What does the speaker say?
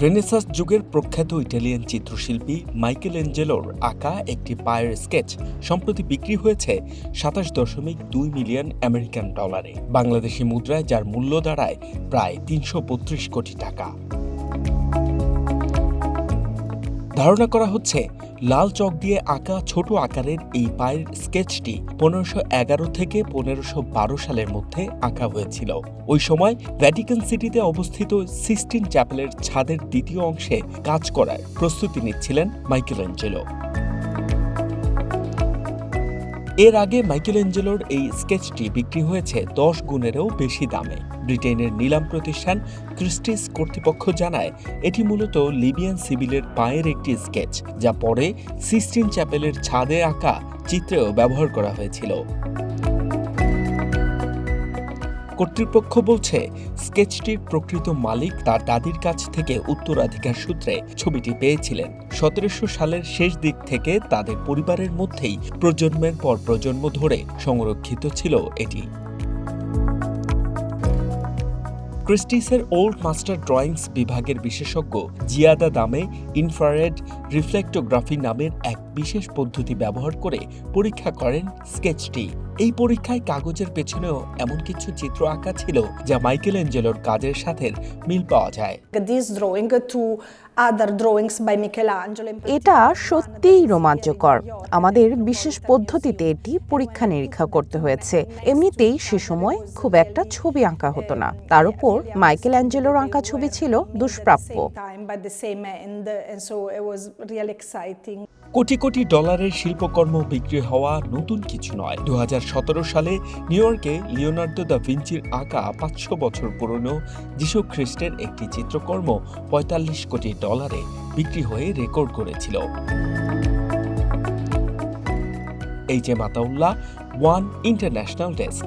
Renaissance যুগের প্রখ্যাত Italian চিত্রশিল্পী মাইকেল অ্যাঞ্জেলোর আঁকা একটি পায়ের স্কেচ সম্প্রতি বিক্রি হয়েছে ২৭.২ মিলিয়ন আমেরিকান ডলারে, বাংলাদেশি মুদ্রায় যার মূল্য দাঁড়ায় প্রায় ৩৩২ কোটি টাকা। ধারণা করা হচ্ছে লাল চক দিয়ে আঁকা ছোট আকারের এই পায়ের স্কেচটি ১৫১১ থেকে ১৫১২ সালের মধ্যে আঁকা হয়েছিল। ওই সময় ভ্যাটিকান সিটিতে অবস্থিত সিস্টিন চ্যাপেলের ছাদের দ্বিতীয় অংশে কাজ করার প্রস্তুতি নিচ্ছিলেন মাইকেল অ্যাঞ্জেলো। এর আগে মাইকেল অ্যাঞ্জেলোর এই স্কেচটি বিক্রি হয়েছে ১০ গুণেরও বেশি দামে। ব্রিটেনের নিলাম প্রতিষ্ঠান ক্রিস্টিস কর্তৃপক্ষ জানায় এটি মূলত লিবিয়ান সিভিলের পায়ের একটি স্কেচ, যা পরে সিস্টিন চ্যাপেলের ছাদে আঁকা চিত্রেও ব্যবহার করা হয়েছিল। কর্তৃপক্ষ বলছে স্কেচটির প্রকৃত মালিক তার দাদির কাছ থেকে উত্তরাধিকার সূত্রে ছবিটি পেয়েছিলেন। ১৭০০ সালের শেষ দিক থেকে তাদের পরিবারের মধ্যেই প্রজন্মের পর প্রজন্ম ধরে সংরক্ষিত ছিল এটি। ক্রিস্টিসের ওল্ড মাস্টার ড্রয়িংস বিভাগের বিশেষজ্ঞ জিয়াদা দামে ইনফ্রারেড রিফ্লেক্টোগ্রাফি নামের এক বিশেষ পদ্ধতি ব্যবহার করে পরীক্ষা করেন স্কেচটি। এই পরীক্ষায় কাগজের পেছনেও এমন কিছু চিত্র আঁকা ছিল যা মাইকেল অ্যাঞ্জেলোর কাজের সাথে মিল পাওয়া যায়। এটা সত্যিই রোমাঞ্চকর। আমাদের বিশেষ পদ্ধতিতে এটি পরীক্ষা নিরীক্ষা করতে হয়েছে। এমনিতেই সে সময় খুব একটা ছবি আঁকা হতো না, তার উপর মাইকেল অ্যাঞ্জেলোর আঁকা ছবি ছিল দুষ্প্রাপ্য। কোটি কোটি ডলারের শিল্পকর্ম বিক্রি হওয়া নতুন কিছু নয়। ২০১৭ সালে নিউ ইয়র্কে লিওনার্দো দা ভিঞ্চির আঁকা ৫০০ বছর পুরনো যিশু খ্রিস্টের একটি চিত্রকর্ম ৪৫ কোটি ডলারে বিক্রি হয়ে রেকর্ড করেছিল। H M Ataullah, one international desk.